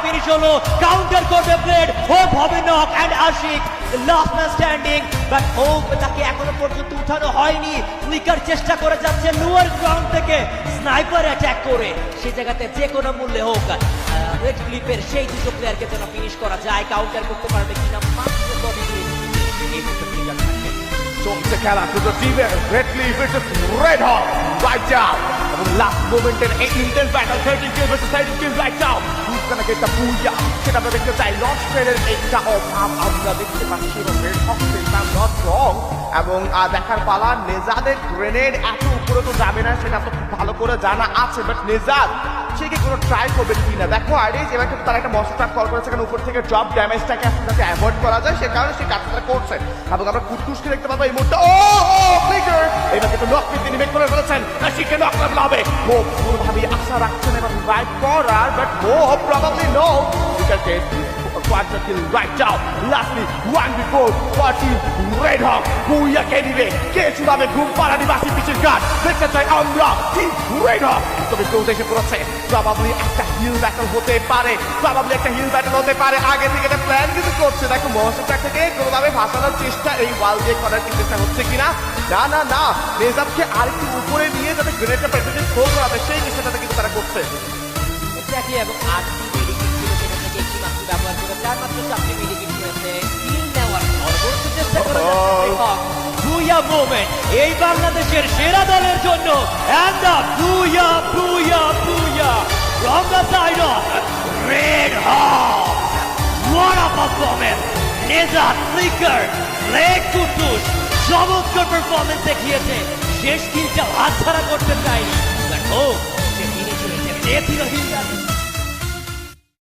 Finish হলো, counter করবে Blade, Hope হবে Knock and Ashik last man standing, but Hope তাকে এখনো পর্যন্ত উঠানো হয়নি। ফ্লিকার চেষ্টা করে যাচ্ছে লোয়ার গ্রাউন্ড থেকে স্নাইপার অ্যাটাক করে, সেই জায়গাতে যে কোনো মূল্যে হোক রেড ক্লিপের সেই দুটো প্লেয়ারকে যেন ফিনিশ করা যায়। কাউন্টার করতে পারবে কিনা মাত্র 10 মিনিট এই মুহূর্তে ফ্লিকার থাকবে। চলছে খেলা কিন্তু টিমের Red Cliff versus Red Hawk right now, এবং লাস্ট মোমেন্টের এই intense battle 13 kill versus 13 kill right now. who's gonna get the booyah? সেটা আমরা দেখতে চাই। লঞ্চ প্লেয়ারের একটা অভাব আমরা দেখতে পাচ্ছি এবং রেড হক সেটা নট রং, এবং দেখার পালা নেজাদের গ্রেনেড এত উপরে তো যাবে না সেটা তো খুব ভালো করে জানা আছে, বাট নেজাদ সে কি কোনো ট্রাই করবে কিনা। দেখো আইরিস এবার কিন্তু তারা একটা মশলা ট্রাক কল করেছে, কারণ উপর থেকে ড্রপ ড্যামেজটাকে যাতে অ্যাভয়েড করা যায় সে কারণে সেই কাজটা করছে, এবং আমরা কুটকুসকে দেখতে পাবো এই মুহূর্তে। ও ফ্লিকার এবার কিন্তু নক তিনি মেক করে ফেলেছেন, শিখে নক লাগবে। হোপ পুরোভাবে আশা রাখছেন এবং রাইট করার, but Hope probably no Flicker get quadra kill right now. Lastly, 1v4 party Red Hawk booyah কে দিবে, কে চুলাবে ঘুম পাড়ানি বাসি পিছের গান দেখতে চাই আমরা টিম Red Hawk। তবে কেউ এসে পড়েছে, প্রবাবলি একটা হিল ব্যাটল হতে পারে, প্রবাবলি একটা হিল ব্যাটল হতে পারে। আগে থেকে একটা প্ল্যান কিন্তু করছে, দেখো মহসা থেকে কোনোভাবে ভাসানোর চেষ্টা এই ওয়াল দিয়ে করার কি চেষ্টা হচ্ছে কিনা। না না না, নেজাবকে আরেকটু উপরে নিয়ে যাতে গ্রেনেডটা প্রেসিডেন্ট থ্রো করা যায় সেই চেষ্টাটা কিন্তু তারা করছে। এক্স্যাক্টলি, এবং 8টি মেডিকেট ছিল সেটা থেকে একটি মাত্র ব্যবহার করে তার মাত্র 7টি মেডিকেট রয়েছে। কিল নেওয়ার সর্বোচ্চ চেষ্টা করে বুইয়া মোমেন্ট এই বাংলাদেশের সেরা দলের জন্য, and the booyah booyah booyah from the side of Red Hawk. What a performance! নেজাদ, ফ্লিকার, ব্লেড, কুটুস চমৎকার পারফরমেন্স দেখিয়েছে। শেষ কিলটা হাতছাড়া করতে চায়নি, বাট ও সে ফিনিশ হয়েছে, পেয়েছিল হিলটা।